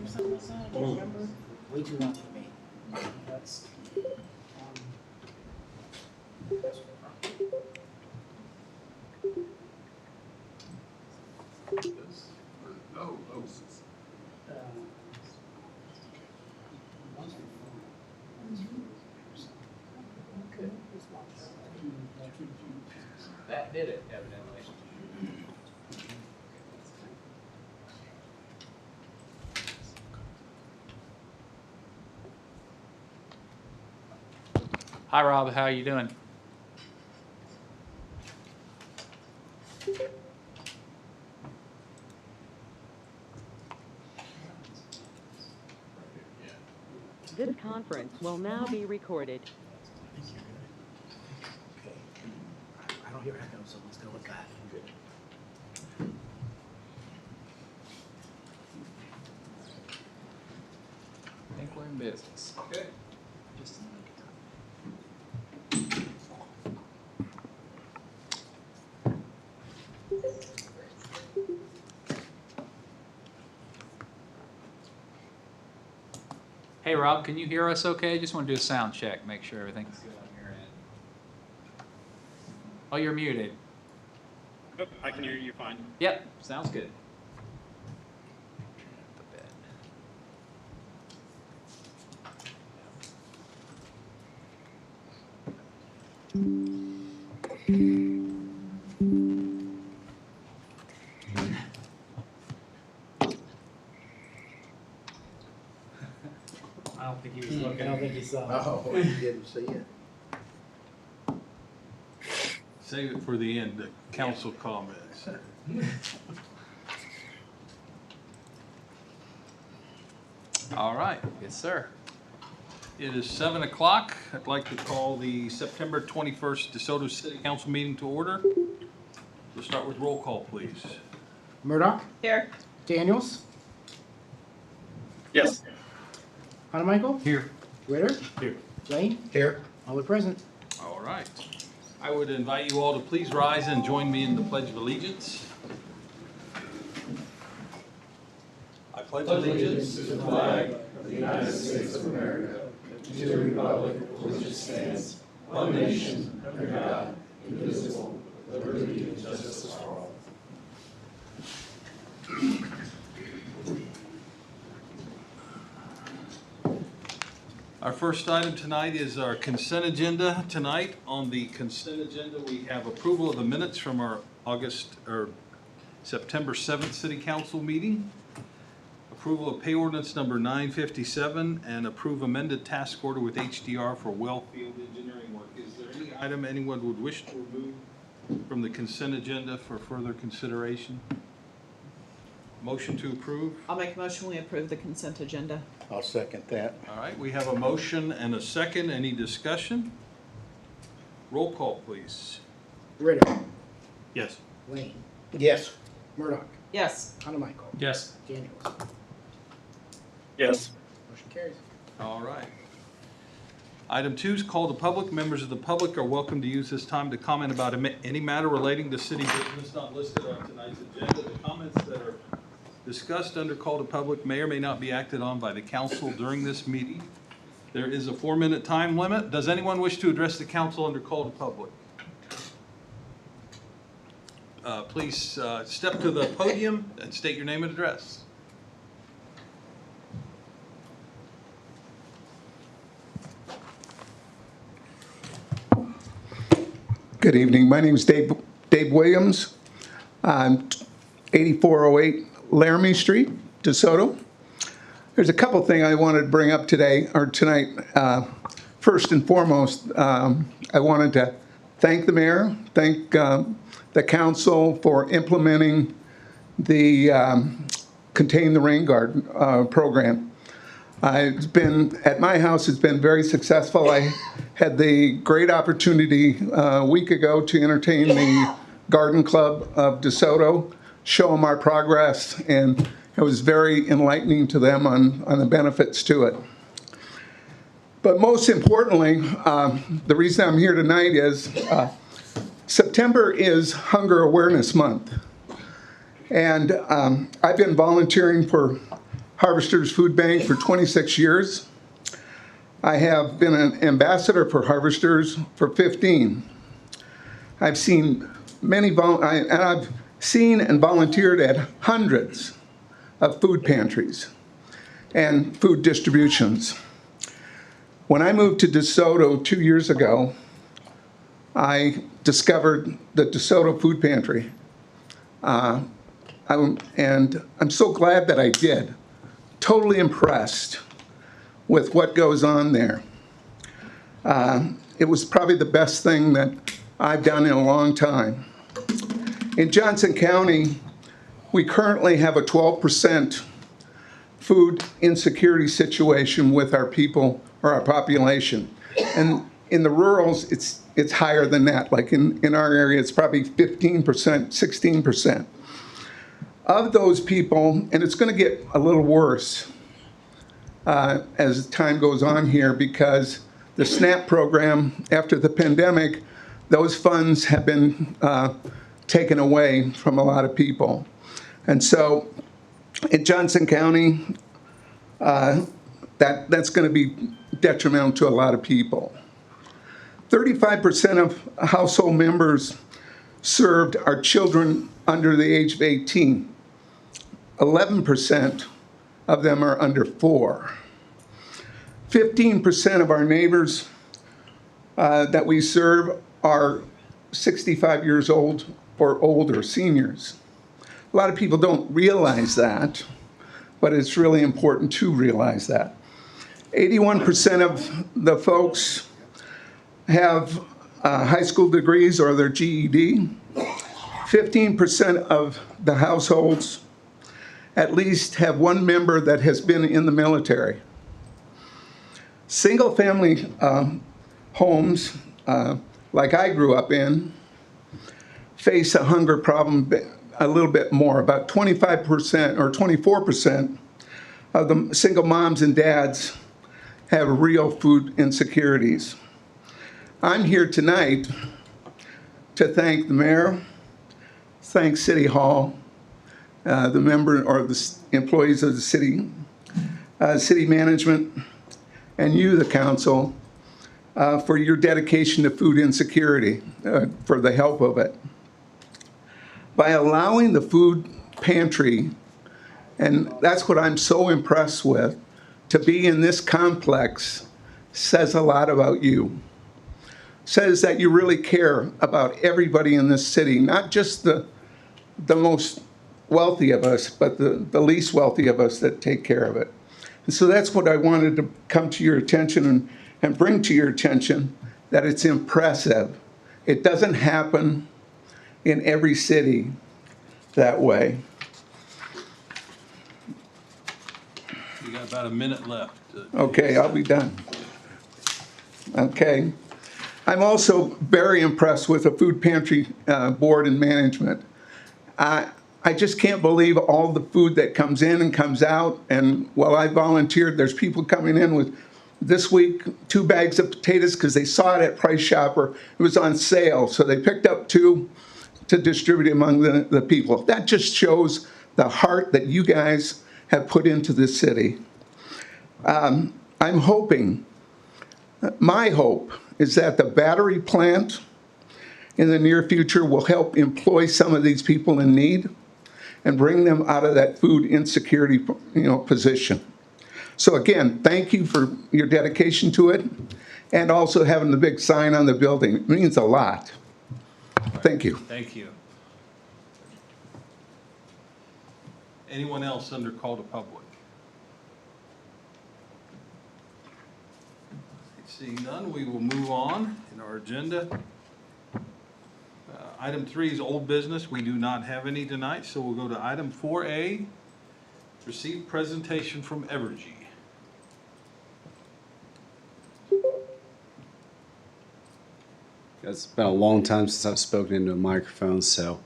or something like that, do you remember? Way too long for me. That's, No, no. one's for phone, one's for something. That did it, evidently. Hi, Rob. How are you doing? This conference will now be recorded. I think you're good. Okay. I don't hear echo, so let's go with that. I'm good. I think we're in business. Okay. Just in the nick of time. Hey, Rob, can you hear us okay? Just want to do a sound check, make sure everything's good on your end. Oh, you're muted. Oh, I can hear you fine. Yep, sounds good. I don't think he was looking. I don't think he saw. Oh, you didn't see it. Save it for the end, the council comments. All right, yes, sir. It is 7 o'clock. I'd like to call the September 21st DeSoto City Council meeting to order. We'll start with roll call, please. Murdoch, Here. Daniels, Yes. Michael, Here. Ritter, Here. Lane, Here. all are present. All right. I would invite you all to please rise and join me in the Pledge of Allegiance. I pledge allegiance to the flag of the United States of America, to the republic for which it stands, one nation, under God, indivisible, with liberty and justice for all. Our first item tonight is our consent agenda. Tonight, on the consent agenda, we have approval of the minutes from our September 7th City Council meeting, approval of pay ordinance number 957, and approve amended task order with HDR for Wellfield engineering work. Is there any item anyone would wish to remove from the consent agenda for further consideration? Motion to approve? I'll make a motion, we approve the consent agenda. I'll second that. All right, we have a motion and a second. Any discussion? Roll call, please. Ritter, Yes. Lane, Yes. Murdoch, Yes. Michael, Yes. Daniels. Yes. Motion carries. All right. Item 2 is call to public. Members of the public are welcome to use this time to comment about any matter relating to city business not listed on tonight's agenda. The comments that are discussed under call to public may or may not be acted on by the council during this meeting. There is a 4-minute time limit. Does anyone wish to address the council under call to public? Please step to the podium and state your name and address. Good evening. My name is Dave Williams. I'm 8408 Laramie Street, DeSoto. There's a couple things I wanted to bring up today or tonight. First and foremost, I wanted to thank the mayor, thank the council for implementing the Contain the Rain Garden program. It's been, at my house, it's been very successful. I had the great opportunity a week ago to entertain the Garden Club of DeSoto, show them our progress, and it was very enlightening to them on the benefits to it. But most importantly, the reason I'm here tonight is September is Hunger Awareness Month. And I've been volunteering for Harvesters Food Bank for 26 years. I have been an ambassador for Harvesters for 15. I've seen I've seen and volunteered at hundreds of food pantries and food distributions. When I moved to DeSoto 2 years ago, I discovered the DeSoto Food Pantry. And I'm so glad that I did. Totally impressed with what goes on there. It was probably the best thing that I've done in a long time. In Johnson County, we currently have a 12% food insecurity situation with our people or our population. And in the rurals, it's higher than that. Like in our area, it's probably 15%, 16%. Of those people, and it's going to get a little worse as time goes on here, because the SNAP program, after the pandemic, those funds have been taken away from a lot of people. And so in Johnson County, that's going to be detrimental to a lot of people. 35% of household members served are children under the age of 18. 11% of them are under 4. 15% of our neighbors that we serve are 65 years old or older, seniors. A lot of people don't realize that, but it's really important to realize that. 81% of the folks have high school degrees or their GED. 15% of the households at least have one member that has been in the military. Single-family homes, like I grew up in, face a hunger problem a little bit more. About 25% or 24% of the single moms and dads have real food insecurities. I'm here tonight to thank the mayor, thank City Hall, the member or the employees of the city, city management, and you, the council, for your dedication to food insecurity, for the help of it. By allowing the food pantry, and that's what I'm so impressed with, to be in this complex says a lot about you. Says that you really care about everybody in this city, not just the most wealthy of us, but the least wealthy of us that take care of it. And so that's what I wanted to come to your attention and bring to your attention, that it's impressive. It doesn't happen in every city that way. You got about a minute left. Okay, I'll be done. Okay. I'm also very impressed with the food pantry board and management. I just can't believe all the food that comes in and comes out. And while I volunteered, there's people coming in with, this week, 2 bags of potatoes because they saw it at Price Chopper. It was on sale, so they picked up 2 to distribute among the people. That just shows the heart that you guys have put into this city. I'm hoping, my hope is that the battery plant in the near future will help employ some of these people in need and bring them out of that food insecurity, position. So again, thank you for your dedication to it, and also having the big sign on the building. It means a lot. Thank you. Thank you. Anyone else under call to public? Seeing none, we will move on in our agenda. Item 3 is old business. We do not have any tonight, so we'll go to item 4A, receive presentation from Evergy. It's been a long time since I've spoken into a microphone, so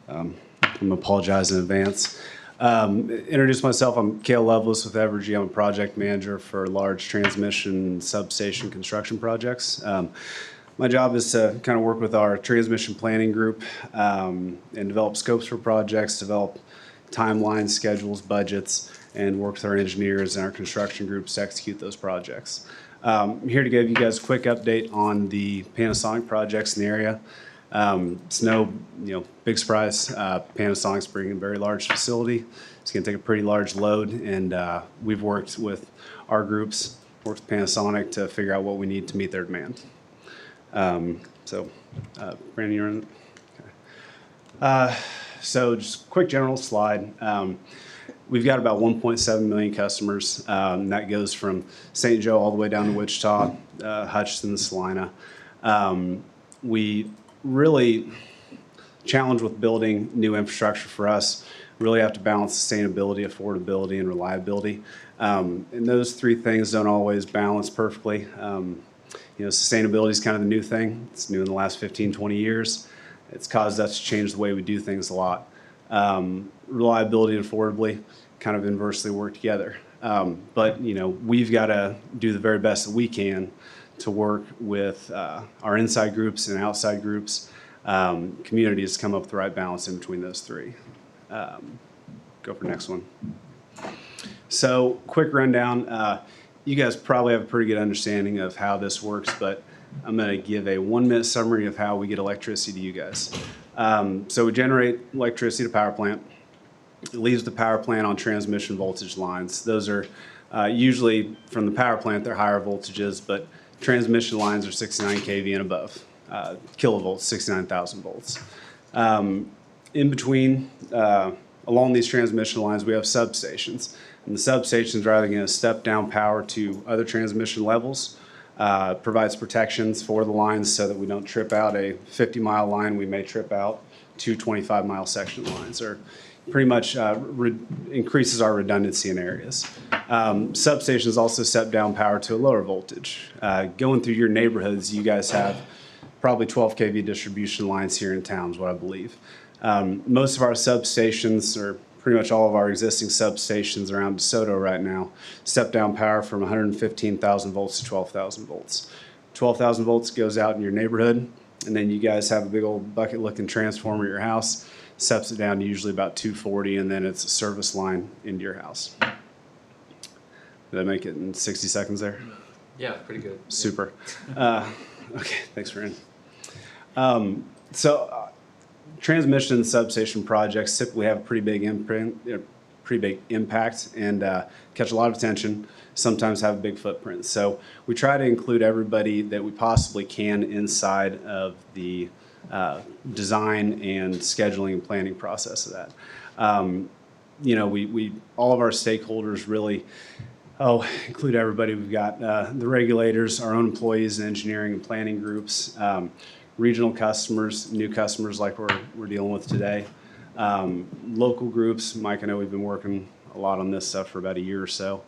I'm going to apologize in advance. Introduce myself, I'm Cale Lovelace with Evergy. I'm a project manager for large transmission substation construction projects. My job is to kind of work with our transmission planning group and develop scopes for projects, develop timelines, schedules, budgets, and work with our engineers and our construction groups to execute those projects. I'm here to give you guys a quick update on the Panasonic projects in the area. It's no, big surprise. Panasonic's bringing a very large facility. It's going to take a pretty large load, and we've worked with our groups, worked with Panasonic to figure out what we need to meet their demand. Brandon, you're in. Okay. So just a quick general slide. We've got about 1.7 million customers. That goes from St. Joe all the way down to Wichita, Hutchinson, Salina. We really challenge with building new infrastructure for us. Really have to balance sustainability, affordability, and reliability. And those three things don't always balance perfectly. Sustainability is kind of the new thing. It's new in the last 15, 20 years. It's caused us to change the way we do things a lot. Reliability and affordability kind of inversely work together. But we've got to do the very best that we can to work with our inside groups and outside groups, communities to come up with the right balance in between those three. Go for the next one. So quick rundown. You guys probably have a pretty good understanding of how this works, but I'm going to give a 1-minute summary of how we get electricity to you guys. So we generate electricity to power plant. It leaves the power plant on transmission voltage lines. Those are usually from the power plant, they're higher voltages, but transmission lines are 69 kV and above, kilovolts, 69,000 volts. In between, along these transmission lines, we have substations. And the substations are either going to step down power to other transmission levels, provides protections for the lines so that we don't trip out a 50-mile line. We may trip out 2 25-mile section lines, or pretty much increases our redundancy in areas. Substations also step down power to a lower voltage. Going through your neighborhoods, you guys have probably 12 kV distribution lines here in town is what I believe. Most of our substations, or pretty much all of our existing substations around DeSoto right now, step down power from 115,000 volts to 12,000 volts. 12,000 volts goes out in your neighborhood, and then you guys have a big old bucket-looking transformer at your house, steps it down to usually about 240, and then it's a service line into your house. Did I make it in 60 seconds there? Yeah, pretty good. Super. Okay, thanks, Ryan. Transmission and substation projects typically have a pretty big impact and catch a lot of attention, sometimes have a big footprint. So we try to include everybody that we possibly can inside of the design and scheduling and planning process of that. We all of our stakeholders really include everybody. We've got the regulators, our own employees, and engineering and planning groups, regional customers, new customers like we're dealing with today, local groups. Mike, I know we've been working a lot on this stuff for about a year or so.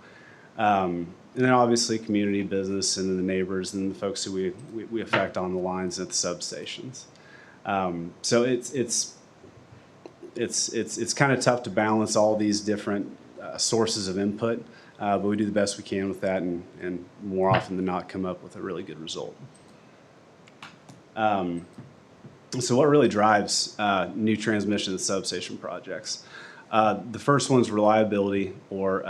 And then obviously community business and then the neighbors and the folks who we affect on the lines at the substations. So it's kind of tough to balance all these different sources of input, but we do the best we can with that, and more often than not come up with a really good result. So what really drives new transmission and substation projects? The first one is reliability, or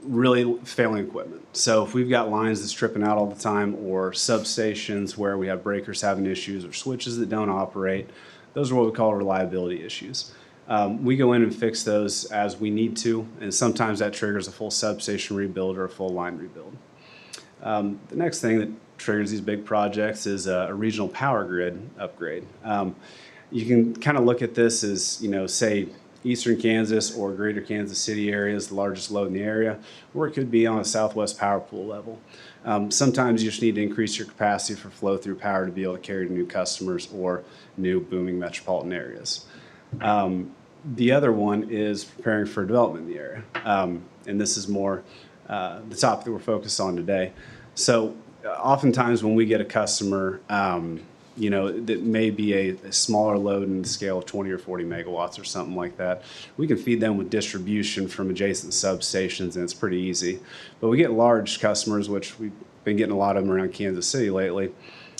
really failing equipment. So if we've got lines that's tripping out all the time, or substations where we have breakers having issues, or switches that don't operate, those are what we call reliability issues. We go in and fix those as we need to, and sometimes that triggers a full substation rebuild or a full line rebuild. The next thing that triggers these big projects is a regional power grid upgrade. You can kind of look at this as, say, eastern Kansas or greater Kansas City area is the largest load in the area, or it could be on a Southwest Power Pool level. Sometimes you just need to increase your capacity for flow through power to be able to carry to new customers or new booming metropolitan areas. The other one is preparing for development in the area. And this is more the topic that we're focused on today. So oftentimes when we get a customer, that may be a smaller load in the scale of 20 or 40 megawatts or something like that, we can feed them with distribution from adjacent substations, and it's pretty easy. But we get large customers, which we've been getting a lot of them around Kansas City lately,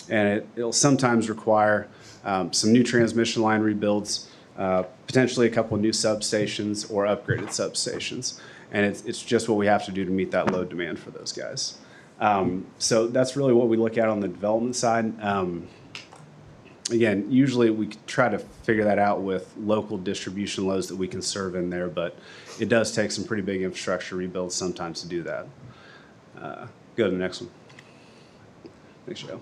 and it'll sometimes require some new transmission line rebuilds, potentially a couple of new substations or upgraded substations. And it's just what we have to do to meet that load demand for those guys. So that's really what we look at on the development side. Again, usually we try to figure that out with local distribution loads that we can serve in there, but it does take some pretty big infrastructure rebuilds sometimes to do that. Go to the next one. Thanks, Joe.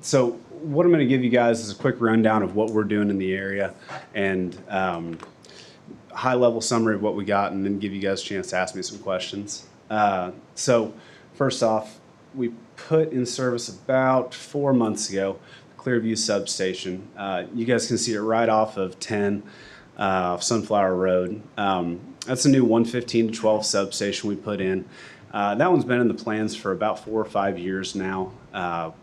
So what I'm going to give you guys is a quick rundown of what we're doing in the area and high-level summary of what we got, and then give you guys a chance to ask me some questions. So first off, we put in service about 4 months ago Clearview substation. You guys can see it right off of 10 Sunflower Road. That's a new 115 to 12 substation we put in. That one's been in the plans for about 4 or 5 years now.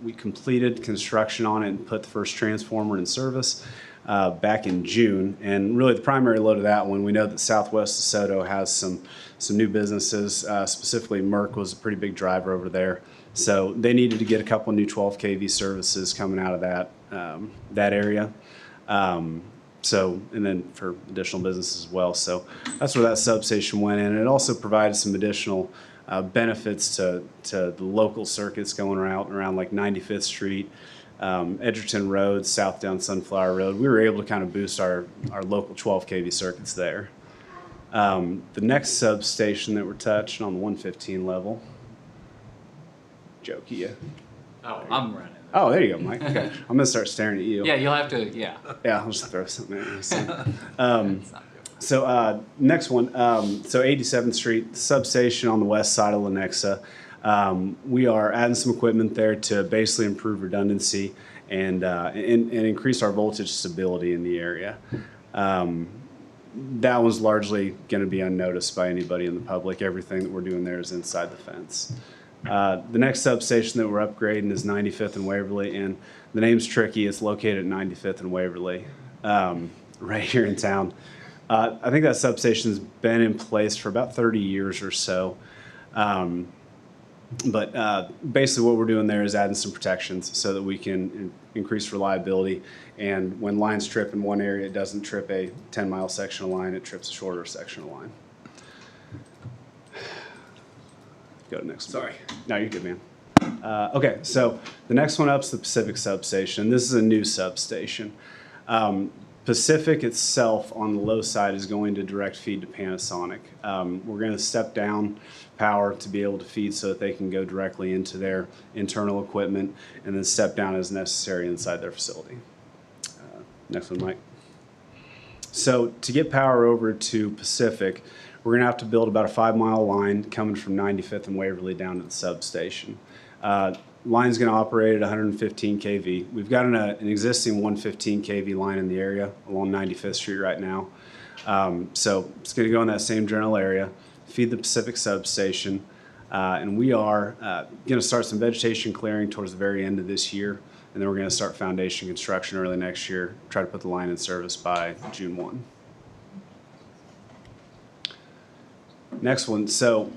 We completed construction on it and put the first transformer in service back in June. And really the primary load of that one, we know that Southwest DeSoto has some new businesses, specifically Merck was a pretty big driver over there. So they needed to get a couple of new 12 kV services coming out of that area. So, and then for additional business as well. So that's where that substation went in. And it also provided some additional benefits to the local circuits going around like 95th Street, Edgerton Road, south down Sunflower Road. We were able to kind of boost our local 12 kV circuits there. The next substation that we're touching on the 115 level, Joe Kia. Oh, I'm running. Oh, there you go, Mike. Okay. I'm going to start staring at you. Yeah, you'll have to, yeah. Yeah, I'll just throw something at you. So, It's not good. so next one, so 87th Street, substation on the west side of Lenexa. We are adding some equipment there to basically improve redundancy and increase our voltage stability in the area. That one's largely going to be unnoticed by anybody in the public. Everything that we're doing there is inside the fence. The next substation that we're upgrading is 95th and Waverly, and the name's tricky. It's located at 95th and Waverly, right here in town. I think that substation's been in place for about 30 years or so. But basically what we're doing there is adding some protections so that we can increase reliability. And when lines trip in one area, it doesn't trip a 10-mile section of line, it trips a shorter section of line. Go to the next one. Sorry. No, you're good, man. Okay, so the next one up is the Pacific substation. This is a new substation. Pacific itself on the low side is going to direct feed to Panasonic. We're going to step down power to be able to feed so that they can go directly into their internal equipment and then step down as necessary inside their facility. Next one, Mike. So to get power over to Pacific, we're going to have to build about a 5-mile line coming from 95th and Waverly down to the substation. Line's going to operate at 115 kV. We've got an existing 115 kV line in the area along 95th Street right now. So it's going to go in that same general area, feed the Pacific substation, and we are going to start some vegetation clearing towards the very end of this year, and then we're going to start foundation construction early next year, try to put the line in service by June 1. Next one, so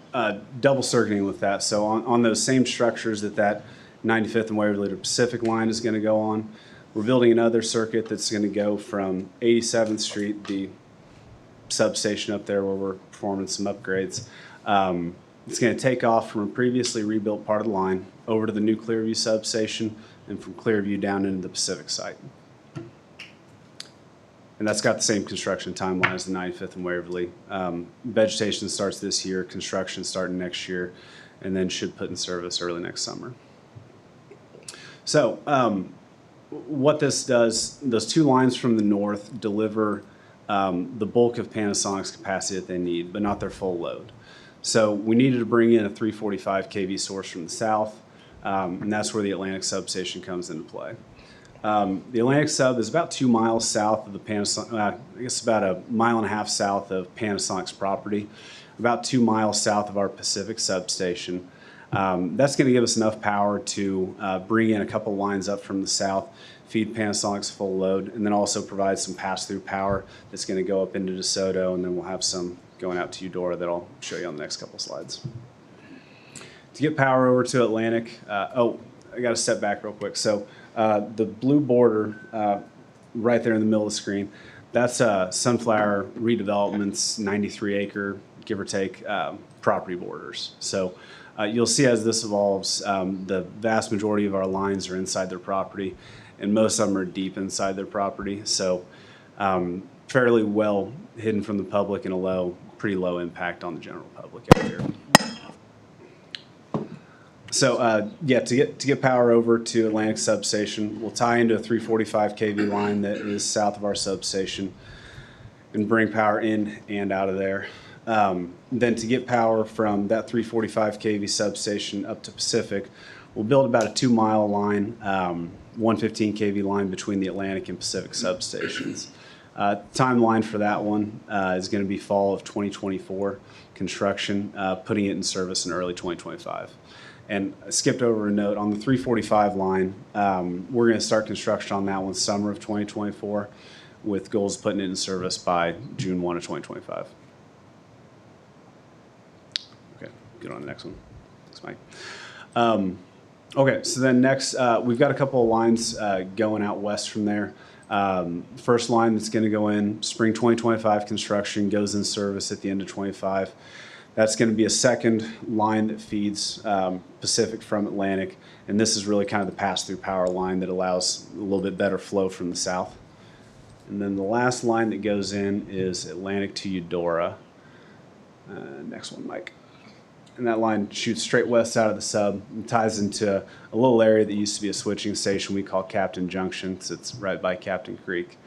double circuiting with that. So on those same structures that 95th and Waverly to Pacific line is going to go on, we're building another circuit that's going to go from 87th Street, the substation up there where we're performing some upgrades. It's going to take off from a previously rebuilt part of the line over to the new Clearview substation and from Clearview down into the Pacific site. And that's got the same construction timeline as the 95th and Waverly. Vegetation starts this year, construction starting next year, and then should put in service early next summer. So what this does, those two lines from the north deliver the bulk of Panasonic's capacity that they need, but not their full load. So we needed to bring in a 345 kV source from the south, and that's where the Atlantic substation comes into play. The Atlantic sub is about 2 miles south of the Panasonic, I guess about 1.5 miles south of Panasonic's property, about 2 miles south of our Pacific substation. That's going to give us enough power to bring in a couple lines up from the south, feed Panasonic's full load, and then also provide some pass-through power that's going to go up into DeSoto, and then we'll have some going out to Eudora that I'll show you on the next couple slides. To get power over to Atlantic, I got to step back real quick. So the blue border right there in the middle of the screen, That's Sunflower Redevelopment's 93-acre, give or take, property borders. So you'll see as this evolves, the vast majority of our lines are inside their property, and most of them are deep inside their property. So fairly well hidden from the public and a pretty low impact on the general public out here. So yeah, to get power over to Atlantic Substation, we'll tie into a 345 kV line that is south of our substation and bring power in and out of there. Then to get power from that 345 kV substation up to Pacific, we'll build about a 2-mile line, 115 kV line between the Atlantic and Pacific substations. Timeline for that one is going to be fall of 2024 construction, putting it in service in early 2025. And I skipped over a note on the 345 line. We're going to start construction on that one summer of 2024 with goals of putting it in service by June 1 of 2025. Okay, get on the next one. Thanks, Mike. Okay, so then next, we've got a couple of lines going out west from there. First line that's going to go in spring 2025 construction, goes in service at the end of 25. That's going to be a second line that feeds Pacific from Atlantic, and this is really kind of the pass-through power line that allows a little bit better flow from the south. And then the last line that goes in is Atlantic to Eudora. Next one, Mike. And that line shoots straight west out of the sub and ties into a little area that used to be a switching station we call Captain Junction, because it's right by Captain Creek.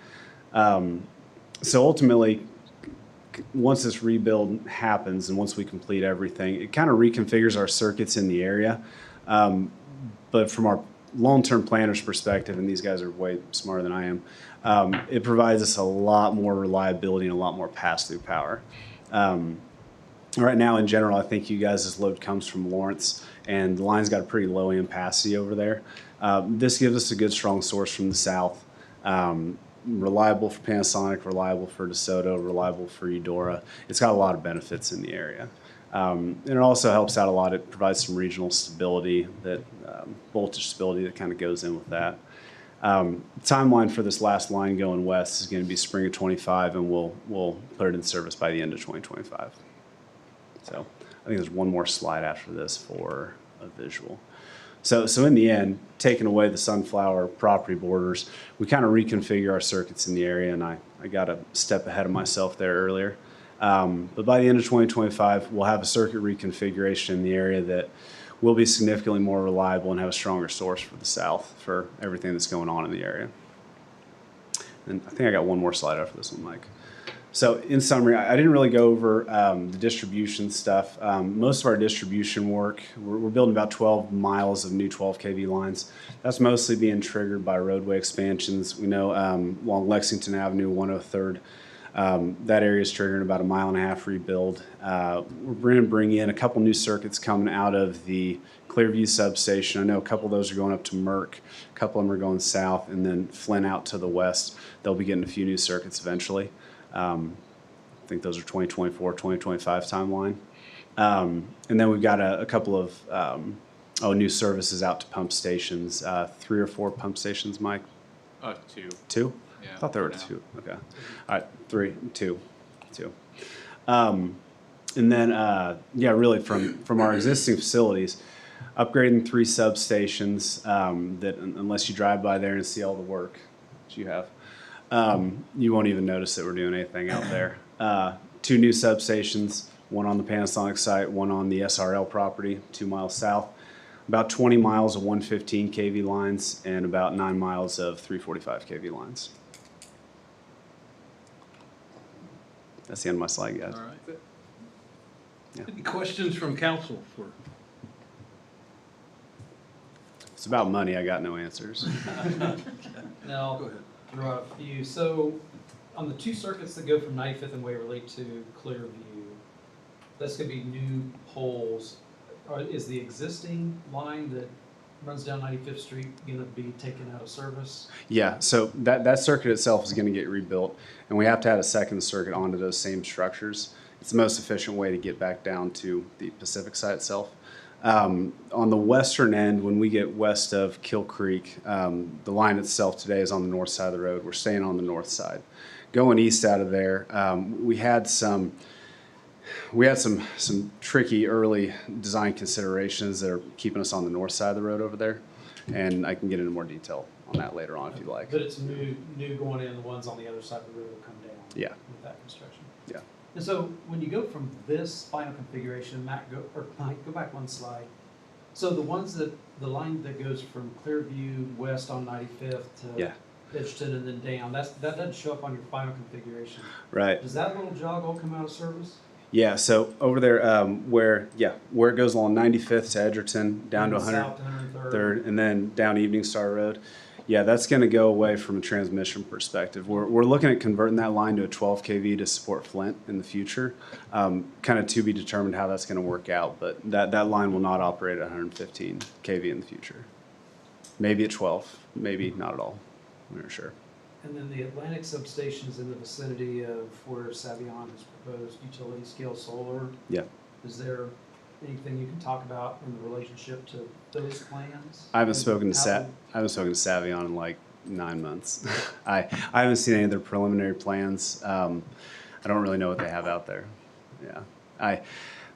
So ultimately, once this rebuild happens and once we complete everything, it kind of reconfigures our circuits in the area. But from our long-term planner's perspective, and these guys are way smarter than I am, it provides us a lot more reliability and a lot more pass-through power. Right now, in general, I think you guys' load comes from Lawrence, and the line's got a pretty low ampacity over there. This gives us a good, strong source from the south. Reliable for Panasonic, reliable for DeSoto, reliable for Eudora. It's got a lot of benefits in the area. And it also helps out a lot. It provides some regional stability, that voltage stability that kind of goes in with that. Timeline for this last line going west is going to be spring of 25, and we'll put it in service by the end of 2025. So I think there's one more slide after this for a visual. So in the end, taking away the Sunflower property borders, we kind of reconfigure our circuits in the area, and I got a step ahead of myself there earlier. But by the end of 2025, we'll have a circuit reconfiguration in the area that will be significantly more reliable and have a stronger source for the south for everything that's going on in the area. And I think I got one more slide after this one, Mike. So in summary, I didn't really go over the distribution stuff. Most of our distribution work, we're building about 12 miles of new 12 kV lines. That's mostly being triggered by roadway expansions. We know along Lexington Avenue, 103rd, that area is triggering about a 1.5 mile rebuild. We're going to bring in a couple new circuits coming out of the Clearview substation. I know a couple of those are going up to Merck, a couple of them are going south, and then Flint out to the west. They'll be getting a few new circuits eventually. I think those are 2024, 2025 timeline. And then we've got a couple of new services out to pump stations, 3 or 4 pump stations, Mike? 2. 2? Yeah, I thought there were for now. 2. Okay. All right, 3, 2. And then, yeah, really from our existing facilities, upgrading 3 substations that unless you drive by there and see all the work that you have, you won't even notice that we're doing anything out there. 2 new substations, one on the Panasonic site, one on the SRL property, 2 miles south. About 20 miles of 115 kV lines and about 9 miles of 345 kV lines. That's the end of my slide, guys. All right. Yeah. Any questions from council for? It's about money. I got no answers. Now, Go ahead. throw out a few. So, on the 2 circuits that go from 95th and Waverly to Clearview, that's going to be new poles. Is the existing line that runs down 95th Street going to be taken out of service? Yeah, so that circuit itself is going to get rebuilt, and we have to add a second circuit onto those same structures. It's the most efficient way to get back down to the Pacific side itself. On the western end, when we get west of Kill Creek, the line itself today is on the north side of the road. We're staying on the north side going east out of there, we had some tricky early design considerations that are keeping us on the north side of the road over there, and I can get into more detail on that later on if you like. But it's new going in, the ones on the other side of the road will come down. Yeah. With that construction. Yeah. And so when you go from this final configuration, Matt, Mike, go back one slide. So the line that goes from Clearview west on 95th Yeah. to Edgerton and then down, that doesn't show up on your final configuration. Right. Does that little jog all come out of service? Yeah. So over there, where it goes along 95th to Edgerton, down to South to 103rd, and then down Evening Star Road. Yeah, that's going to go away from a transmission perspective. We're looking at converting that line to a 12 kV to support Flint in the future. Kind of to be determined how that's going to work out, but that line will not operate at 115 kV in the future. Maybe at 12, maybe not at all. We're not sure. And then the Atlantic substation is in the vicinity of where Savion has proposed utility scale solar. Yeah. Is there anything you can talk about in the relationship to those plans? I haven't spoken to How- Savion in like 9 months. I haven't seen any of their preliminary plans. I don't really know what they have out there. Yeah.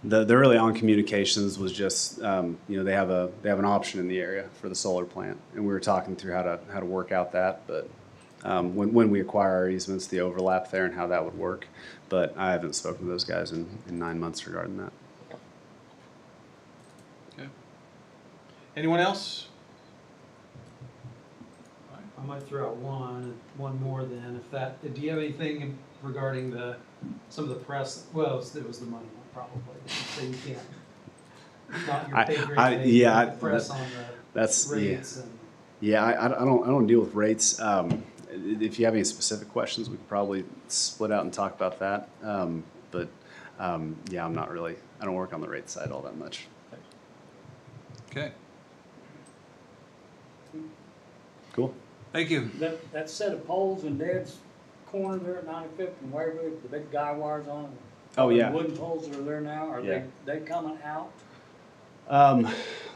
The early on communications was just they have an option in the area for the solar plant, and we were talking through how to work out that, but when we acquire our easements, the overlap there and how that would work. But I haven't spoken to those guys in 9 months regarding that. Okay. Anyone else? I might throw out one more then. Do you have anything regarding some of the press? Well, it was the money one probably. So you can't. Not your favorite thing. Yeah, the press on the that's rates and. Yeah, I don't deal with rates. If you have any specific questions, we could probably split out and talk about that. But yeah, I don't work on the rate side all that much. Okay, Cool. thank you. That set of poles in Dad's corner there at 95th and Waverly, the big guy wires on them. Oh, yeah. The wooden poles that are there now, are Yeah. they coming out?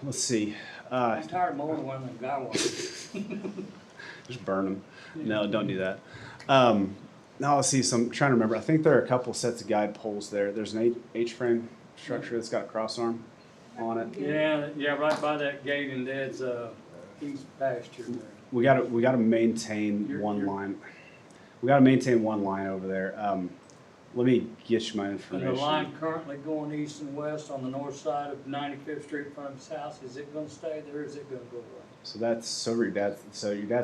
Let's see. I'm tired of mowing one of them guy wires. Just burn them. No, don't do that. No, let's see. So I'm trying to remember. I think there are a couple sets of guide poles there. There's an H-frame structure that's got a cross arm on it. Yeah, right by that gate in Dad's east pasture there. We gotta maintain one line. We gotta maintain one line over there. Let me get you my And information. the line currently going east and west on the north side of 95th Street in front of his house, is it gonna stay there or is it gonna go away? So that's your dad's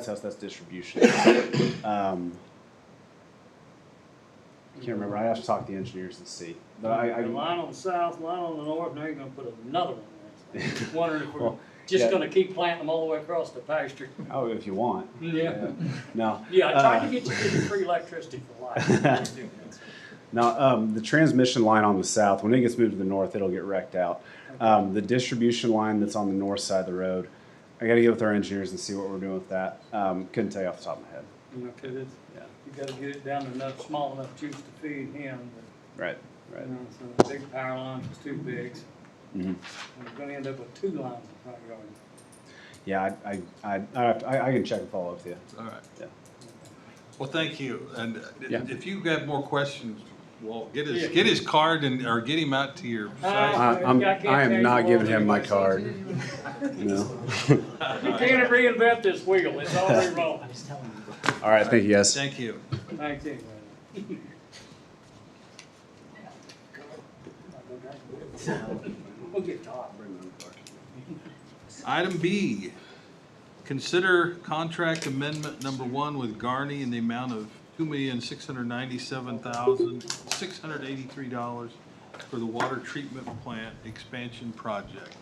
house. That's distribution. I can't remember. I have to talk to the engineers and see. But The line on the south, line on the north, now you're gonna put another one there. Wondering if we're Well, just yeah. gonna keep planting them all the way across the pasture. Oh, if you want. Yeah. No. Yeah, I tried to get you to give me free electricity for life. Now, the transmission line on the south, when it gets moved to the north, it'll get wrecked out. The distribution line that's on the north side of the road, I gotta get with our engineers and see what we're doing with that. Couldn't tell you off the top of my head. You know, 'cause it's, Yeah. you gotta get it down to enough, small enough juice to feed him, Right, but, right. you know, so the big power lines is too big. Mhm. And we're gonna end up with two lines in front yard. Yeah, I can check and follow up with you. All right. Yeah. Well, thank you. And Yeah. if you have more questions, well, get his card or get him out to your site. I am not giving him my card. No. You can't reinvent this wheel, it's already wrong. All right, thank you guys. Thank you. Thanks anyway. We'll get Todd. Item B, consider contract amendment number 1 with Garney in the amount of $2,697,683 for the water treatment plant expansion project.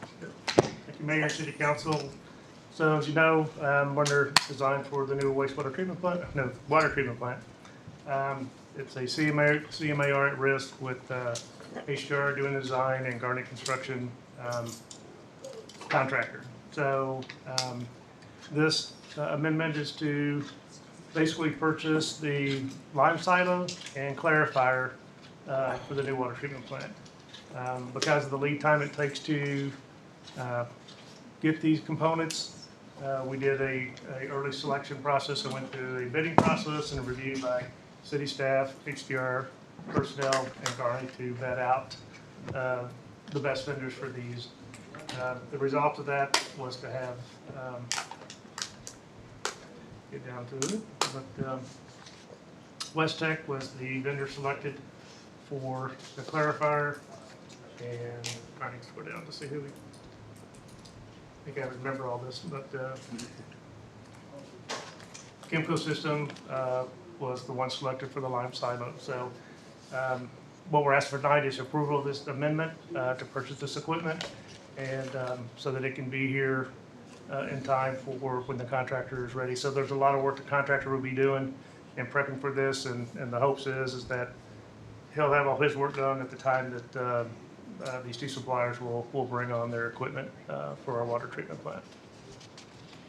Thank you, Mayor, City Council. So as you know, we're under design for the new wastewater treatment plant, no, water treatment plant. It's a CMAR at risk with HDR doing the design and Garnet Construction contractor. So this amendment is to basically purchase the lime silo and clarifier for the new water treatment plant. Because of the lead time it takes to get these components, we did a early selection process and went through a bidding process and a review by city staff, HDR personnel, and Garney to vet out the best vendors for these. The result of that was to have, get down to it, but West Tech was the vendor selected for the clarifier, and I need to go down to see who we, I think I remember all this, but Kimco System was the one selected for the lime silo. So what we're asking for tonight is approval of this amendment to purchase this equipment, and so that it can be here in time for when the contractor is ready. So there's a lot of work the contractor will be doing in prepping for this, and the hopes is that he'll have all his work done at the time that these two suppliers will bring on their equipment for our water treatment plant.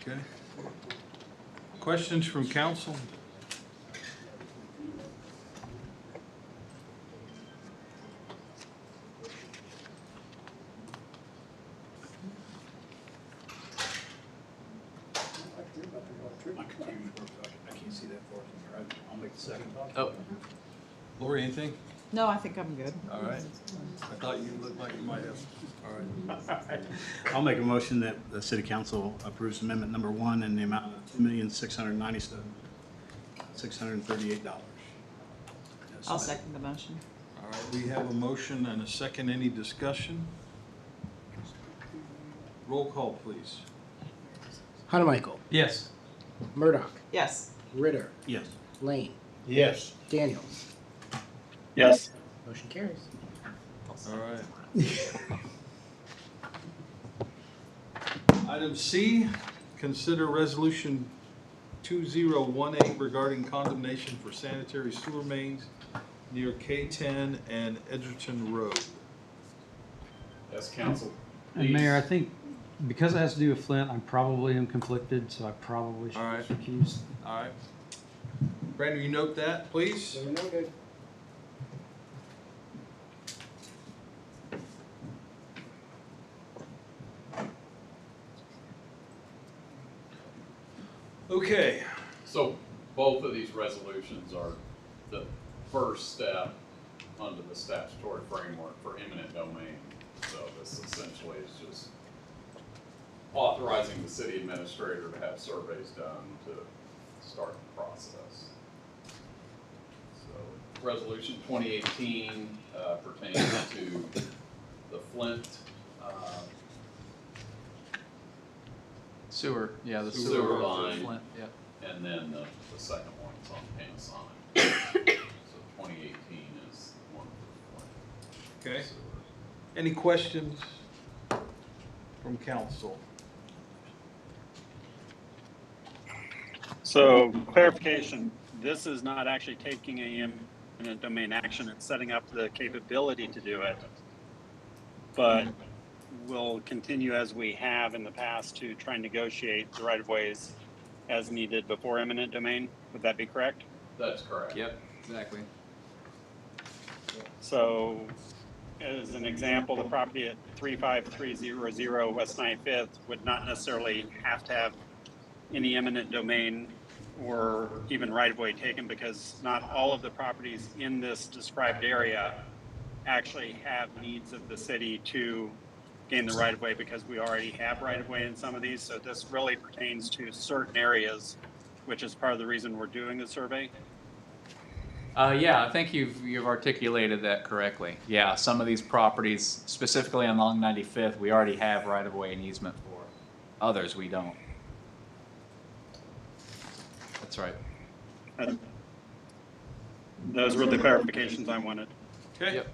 Okay. Questions from council? I can't see that far from here. I'll make the second. Oh. Lori, anything? No, I think I'm good. All right. I thought you looked like you might have. All right. I'll make a motion that the city council approves amendment number 1 in the amount of $2,697,638. I'll second the motion. All right, we have a motion and a second. Any discussion? Roll call, please. Hanamichael, Yes. Murdoch, Yes. Ritter. Yes. Lane, Yes. Daniels. Yes. Motion carries. All right. Item C, consider resolution 2018 regarding condemnation for sanitary sewer mains near K10 and Edgerton Road. Yes, council. And Mayor, I think because it has to do with Flint, I probably am conflicted, so I probably should All right. recuse. All right. Brandon, you note that, please? Okay. So both of these resolutions are the first step under the statutory framework for eminent domain. So this essentially is just authorizing the city administrator to have surveys done to start the process. So resolution 2018 pertains to the Flint Sewer, yeah, the Sewer sewer line. Flint, yep. and then the second one's on Panasonic. So 2018 is the one for Flint. Okay. Any questions from council? So clarification, this is not actually taking a eminent domain action, it's setting up the capability to do it. But we'll continue as we have in the past to try and negotiate the right-of-ways as needed before eminent domain. Would that be correct? That's correct. Yep, exactly. So as an example, the property at 35300 West 95th would not necessarily have to have any eminent domain or even right-of-way taken, because not all of the properties in this described area actually have needs of the city to gain the right-of-way, because we already have right-of-way in some of these. So this really pertains to certain areas, which is part of the reason we're doing the survey. Yeah, I think you've articulated that correctly. Yeah, some of these properties, specifically along 95th, we already have right-of-way and easement for. Others, we don't. That's right. And those were the clarifications I wanted. Okay. Yep.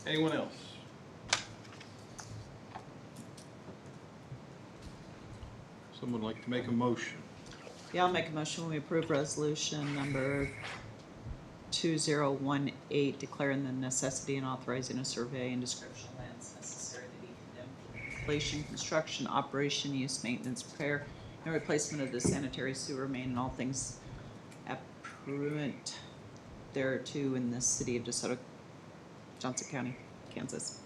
Anyone else? Someone like to make a motion? Yeah, I'll make a motion when we approve resolution number 2018, declaring the necessity and authorizing a survey and description of lands necessary to be condemned for installation, construction, operation, use, maintenance, repair, and replacement of the sanitary sewer main and all things appursuant thereto in the city of DeSoto, Johnson County, Kansas.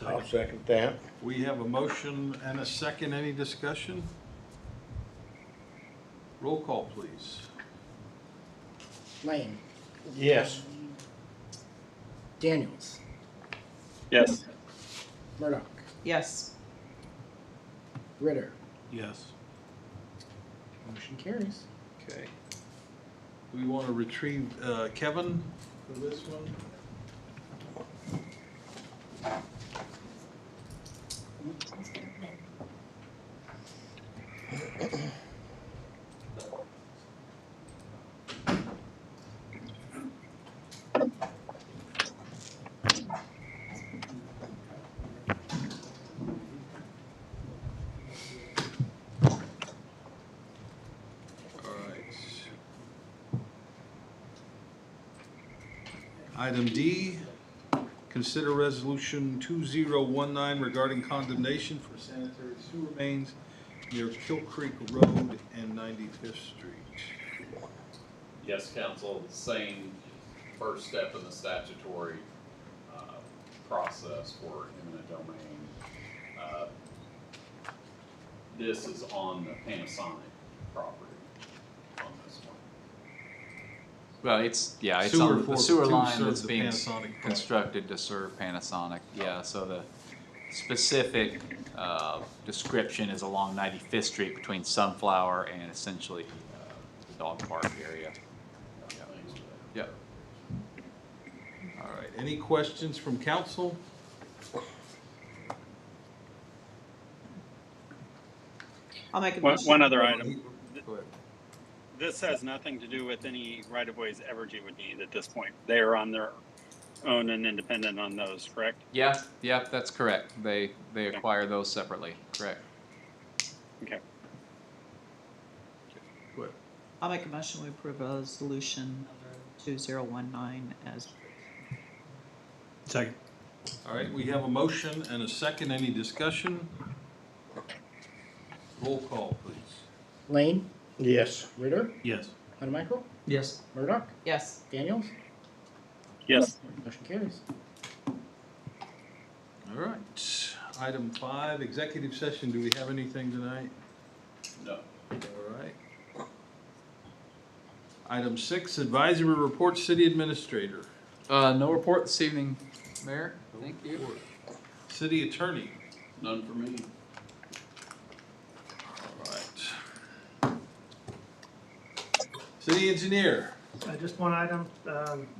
I'll second that. We have a motion and a second. Any discussion? Roll call, please. Lane, Yes. Daniels, Yes. Murdoch, Yes. Ritter. Yes. Motion carries. Okay. We want to retrieve Kevin for this one. Item D, consider resolution 2019 regarding condemnation for sanitary sewer mains near Kill Creek Road and 95th Street. Yes, council, same first step in the statutory process for eminent domain. This is on the Panasonic property on this one. Well, it's Sewer on the for- sewer to line serve that's the being Panasonic product. constructed to serve Panasonic. Yeah, so the specific description is along 95th Street between Sunflower and essentially the dog park area. Yep. All right, any questions from council? I'll make a One motion. other item. Go ahead. This has nothing to do with any right-of-ways Evergy would need at this point. They are on their own and independent on those, correct? Yeah, that's correct. They acquire those separately, correct. Okay. Go ahead. I'll make a motion we approve resolution number 2019 as. Second. All right, we have a motion and a second. Any discussion? Roll call, please. Lane, Yes. Ritter, Yes. Montemichael, Yes. Murdoch, Yes. Daniels. Yes. Motion carries. All right, item 5, executive session. Do we have anything tonight? No. All right. Item 6, advisory report, city administrator. No report this evening, Mayor. Thank you. City attorney. None for me. All right. City engineer. Just one item,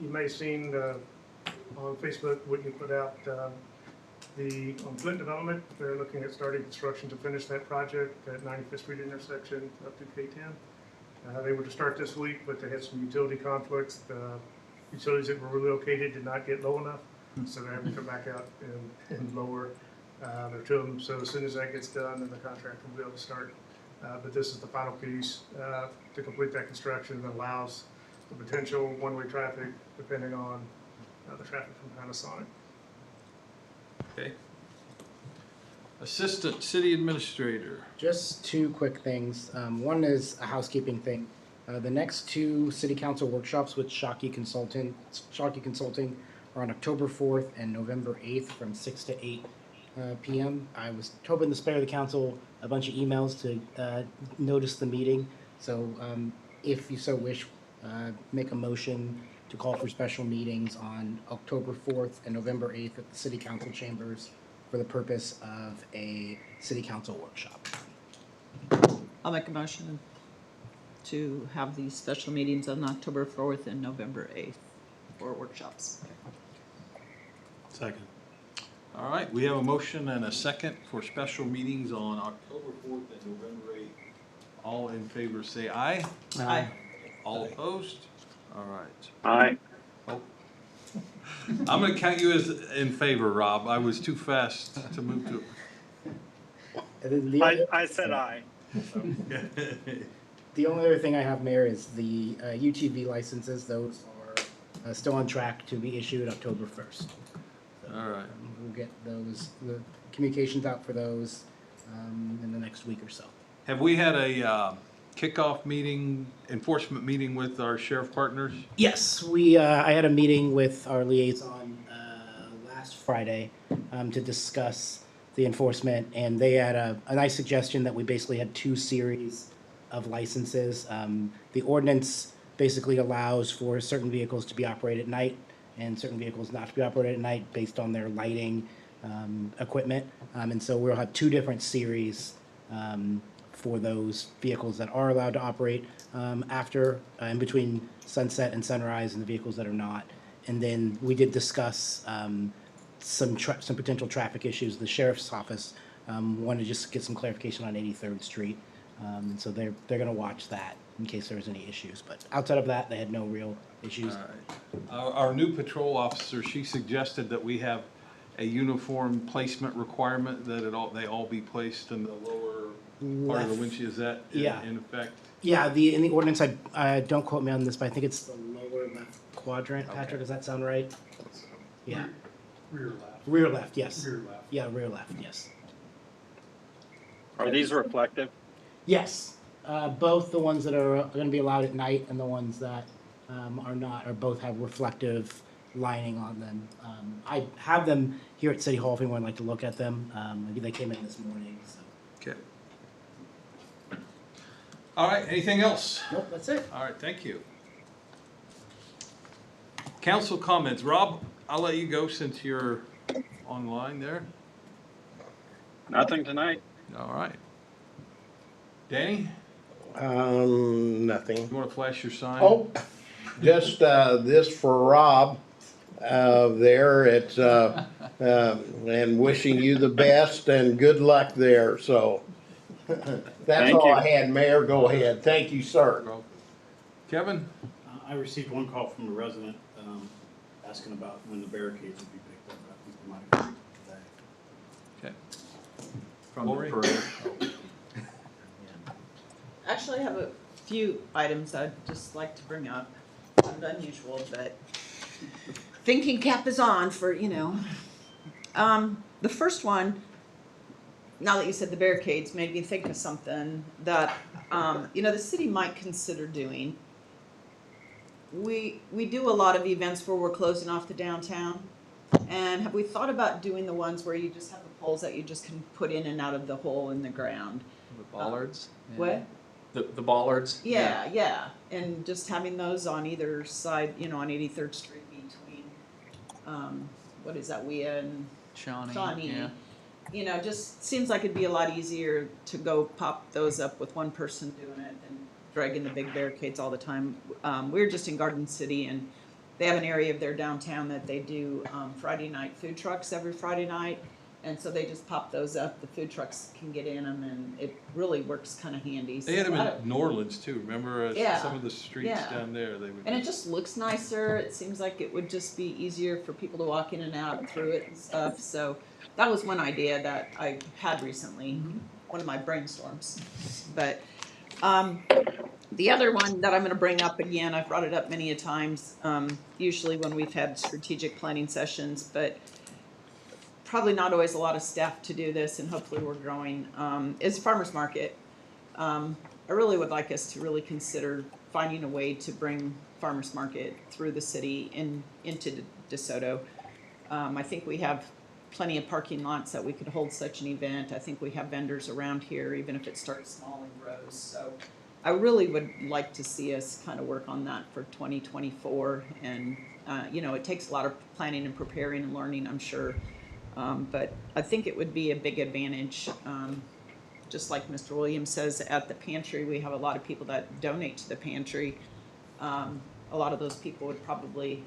you may have seen on Facebook what you put out, on Flint Development, they're looking at starting construction to finish that project at 95th Street intersection up to K10. They were to start this week, but they had some utility conflicts. The utilities that were relocated did not get low enough, so they're having to come back out and lower their trim. So as soon as that gets done, then the contractor will be able to start. But this is the final piece to complete that construction that allows the potential one-way traffic depending on the traffic from Panasonic. Okay. Assistant city administrator. Just two quick things. One is a housekeeping thing. The next two city council workshops with Shockey Consulting are on October 4th and November 8th from 6 to 8 p.m. I was hoping to spare the council a bunch of emails to notice the meeting. So if you so wish, make a motion to call for special meetings on October 4th and November 8th at the city council chambers for the purpose of a city council workshop. I'll make a motion to have these special meetings on October 4th and November 8th for workshops. Second. All right, we have a motion and a second for special meetings on October 4th and November 8th. All in favor say aye. Aye. All opposed? All right. Aye. Oh. I'm gonna count you as in favor, Rob. I was too fast to move to. And then the other- I said aye. The only other thing I have, Mayor, is the UTV licenses. Those are still on track to be issued October 1st. All right. We'll get the communications out for those in the next week or so. Have we had a kickoff meeting, enforcement meeting with our sheriff partners? Yes, I had a meeting with our liaison last Friday to discuss the enforcement, and they had a nice suggestion that we basically had two series of licenses. The ordinance basically allows for certain vehicles to be operated at night and certain vehicles not to be operated at night based on their lighting equipment. And so we'll have two different series for those vehicles that are allowed to operate after, in between sunset and sunrise, and the vehicles that are not. And then we did discuss some potential traffic issues. The sheriff's office wanted to just get some clarification on 83rd Street. And so they're going to watch that in case there's any issues. But outside of that, they had no real issues. Our new patrol officer, she suggested that we have a uniform placement requirement, that they all be placed in the lower part of the windshield. Is that in effect? Yeah, in the ordinance, I don't quote me on this, but I think it's the lower left quadrant. Patrick, Okay. does that sound right? Yeah. Rear left. Rear left, yes. Rear left. Yeah, rear left, yes. Are these reflective? Yes, both the ones that are going to be allowed at night and the ones that are not, or both have reflective lining on them. I have them here at City Hall if anyone would like to look at them. They came in this morning, so. Okay. All right, anything else? Nope, that's it. All right, thank you. Council comments. Rob, I'll let you go since you're online there. Nothing tonight. All right. Danny, Nothing. you want to flash your sign? Oh, just, this for Rob, there, it's, and wishing you the best and good luck there, so. That's Thank all you. I had, Mayor, go ahead, thank you, sir. Kevin? I received one call from a resident asking about when the barricades would be picked up. I think they might have been today. Okay. From Lori? the parade. Actually, I have a few items I'd just like to bring up. Not unusual, but thinking cap is on for, the first one, now that you said the barricades, made me think of something that, the city might consider doing. We do a lot of events where we're closing off the downtown. And have we thought about doing the ones where you just have the poles that you just can put in and out of the hole in the ground? The bollards? Yeah. What? The bollards? Yeah, and just having those on either side, on 83rd Street between, what is that, Wea and Shawnee, yeah. Just seems like it'd be a lot easier to go pop those up with one person doing it than dragging the big barricades all the time. We're just in Garden City, and they have an area of their downtown that they do Friday night food trucks every Friday night. And so they just pop those up, the food trucks can get in them, and it really works kind of handy. They had them in New Orleans too, remember Yeah, some of the streets yeah. down there? They would. And it just looks nicer, it seems like it would just be easier for people to walk in and out through it and stuff, so that was one idea that I had recently, one of my brainstorms. But, the other one that I'm gonna bring up again, I've brought it up many a times, usually when we've had strategic planning sessions, but probably not always a lot of staff to do this, and hopefully we're growing, is farmer's market. I really would like us to really consider finding a way to bring farmer's market through the city into DeSoto. I think we have plenty of parking lots that we could hold such an event. I think we have vendors around here, even if it starts small and grows. So I really would like to see us kind of work on that for 2024. And, it takes a lot of planning and preparing and learning, I'm sure. But I think it would be a big advantage. Just like Mr. Williams says, at the pantry, we have a lot of people that donate to the pantry. A lot of those people would probably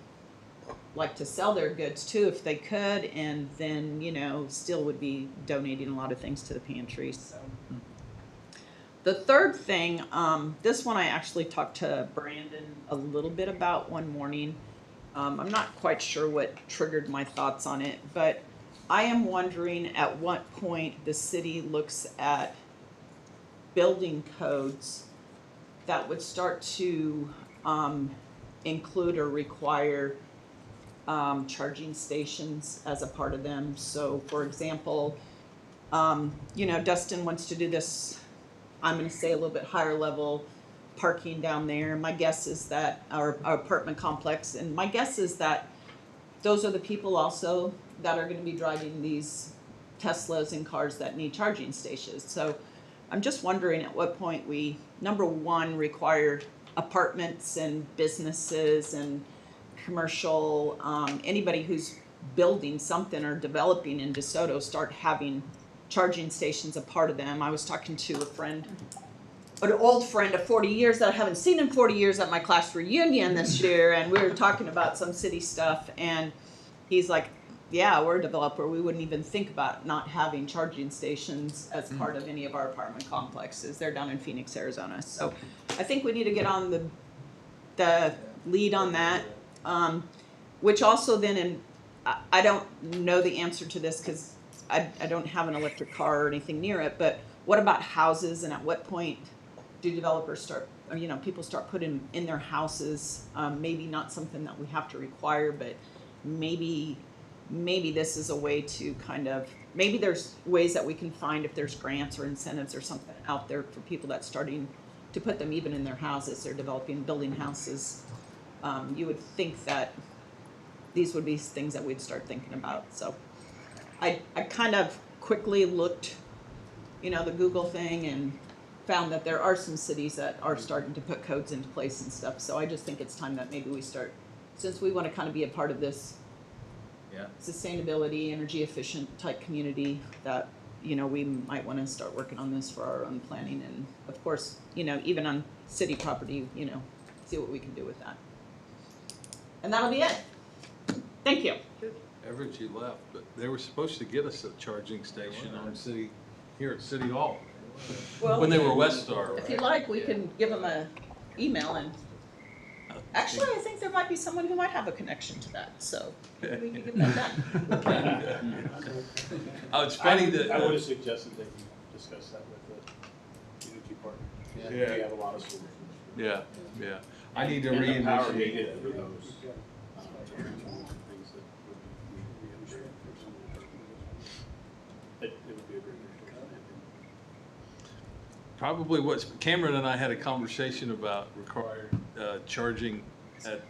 like to sell their goods too if they could, and then, still would be donating a lot of things to the pantry. So the third thing, this one I actually talked to Brandon a little bit about one morning. I'm not quite sure what triggered my thoughts on it, but I am wondering at what point the city looks at building codes that would start to include or require charging stations as a part of them. So, for example, Dustin wants to do this, I'm going to say a little bit higher level parking down there. My guess is that our apartment complex, and my guess is that those are the people also that are going to be driving these Teslas and cars that need charging stations. So I'm just wondering at what point we, number one, require apartments and businesses and commercial, anybody who's building something or developing in DeSoto start having charging stations a part of them. I was talking to a friend, an old friend of 40 years that I haven't seen in 40 years at my class reunion this year, and we were talking about some city stuff, and he's like, yeah, we're a developer, we wouldn't even think about not having charging stations as part of any of our apartment complexes. They're down in Phoenix, Arizona. So I think we need to get on the lead on that, which also then, I don't know the answer to this because I don't have an electric car or anything near it, but what about houses, and at what point do developers start, or, you know, people start putting in their houses, maybe not something that we have to require, but maybe this is a way to kind of, maybe there's ways that we can find if there's grants or incentives or something out there for people that's starting to put them even in their houses, they're developing, building houses. You would think that these would be things that we'd start thinking about. So I kind of quickly looked, you know, the Google thing, and found that there are some cities that are starting to put codes into place and stuff. So I just think it's time that maybe we start, since we want to kind of be a part of this sustainability, energy efficient type community, that, you know, we might want to start working on this for our own planning, and of course, you know, even on city property, you know, see what we can do with that. And that'll be it. Thank you. Everett, you left, but they were supposed to get us a charging station on here at City Hall. Well, When they were West Star, If right? you'd like, we can give them a email, and actually, I think there might be someone who might have a connection to that, so maybe we can get that done. Oh, it's funny that. I would have suggested that you discuss that with the energy partner. Yeah. We have a lot of solutions. Yeah, yeah. I need to And the power reinitiate. needed for those transformers and things that would be understood for some of the organizations. It would be a great resource. Probably what's, Cameron and I had a conversation about required charging at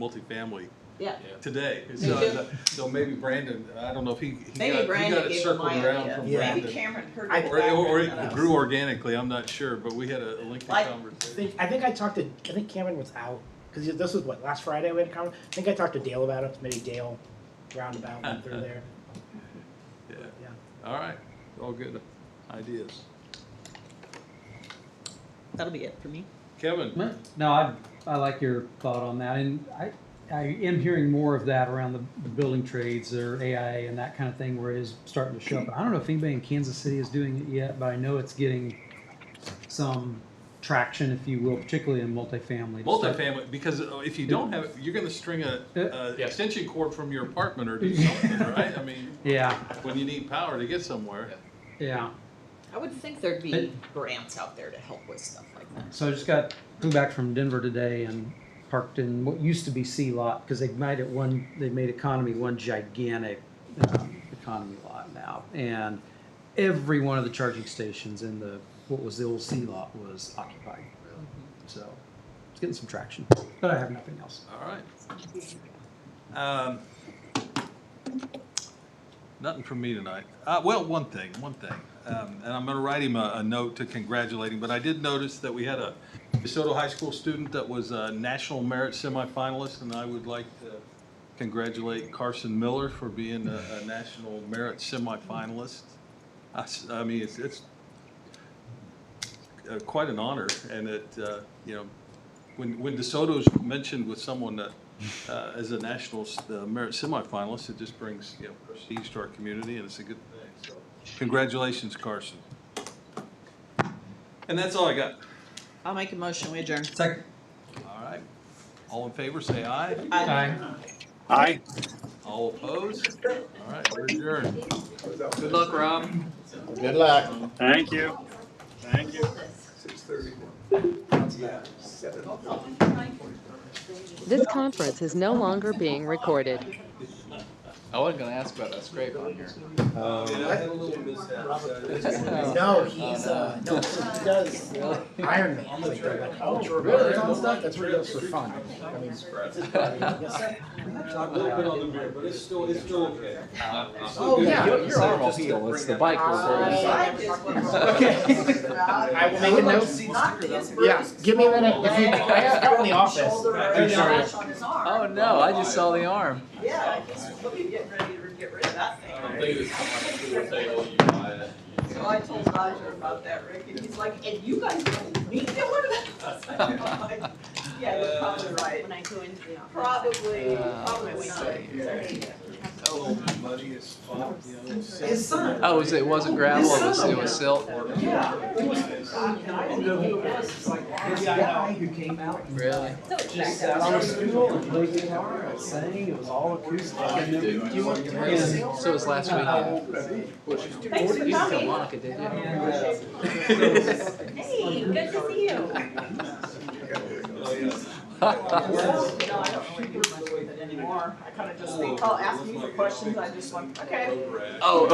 multifamily Yeah. today. Me So, too. so maybe Brandon, I don't know if he Maybe got Brandon it gave them circled my around idea. from Yeah. Brandon. Maybe Cameron heard I- it. Or back it and grew organically, I'm not sure, but we had a lengthy Like- conversation. I think Cameron was out, because this was what, last Friday we had a conversation? I think I talked to Dale about it, maybe Dale roundabout went through there. Yeah, Yeah. all right, all good ideas. That'll be it for me. Kevin? No, I like your thought on that, and I am hearing more of that around the building trades or AI and that kind of thing, where it is starting to show up. I don't know if anybody in Kansas City is doing it yet, but I know it's getting some traction, if you will, particularly in multifamily. Multifamily, because if you don't have, you're gonna string a extension cord from your apartment or do something, right? I mean, Yeah, when you need power to get somewhere. yeah. I would think there'd be grants out there to help with stuff like that. So I just flew back from Denver today and parked in what used to be C lot, because they made Economy one gigantic economy lot now, and every one of the charging stations in what was the old C lot was occupied. So it's getting some traction, but I have nothing else. All right. Nothing from me tonight. Well, one thing. And I'm gonna write him a note to congratulate him, but I did notice that we had a DeSoto High School student that was a National Merit semifinalist, and I would like to congratulate Carson Miller for being a National Merit semifinalist. I mean, it's quite an honor, and it, you know, when DeSoto's mentioned with someone that as a National Merit semifinalist, it just brings, you know, prestige to our community, and it's a good thing. So, congratulations, Carson. And that's all I got. I'll make a motion, we adjourn. Second. All right. All in favor, say aye. Aye. Aye. All opposed? All right, we're adjourned. Good luck, Rob. Good luck. Thank you. Thank you. This conference is no longer being recorded. I wasn't gonna ask about that scrape on here. Yeah, I had a little mishap. No, he's no, he does Iron Man, like the ultra marathon stuff. That's where he goes for fun. I mean, yes, sir. A little bit on the beer, but it's still okay. Oh yeah, You're all heel, it's the bike Okay. I will make a note. Yeah, give me a minute. If you, I have got in the office. Oh no, I just saw the arm. Yeah, we'll be getting ready to get rid of that thing. I'm thinking it's on my tour table, you buy it. So I told Roger about that, Rick, and he's like, and you guys don't need to order that? I'm like, yeah, you're probably right. When I go into the office. Probably let's not. see here. Muddy as fuck, you know. His son. Oh, it wasn't gravel, it was silt? Yeah. I didn't know who it was. It's like this guy who came out and Really? just sat on a stool and played guitar and sang. It was all acoustic. So it was last weekend. Thanks for You didn't tell coming. Monica, did you? Hey, good to see you. No, I don't really do much with it anymore. I kind of just think, I'll ask you for questions. I just like, okay. Oh,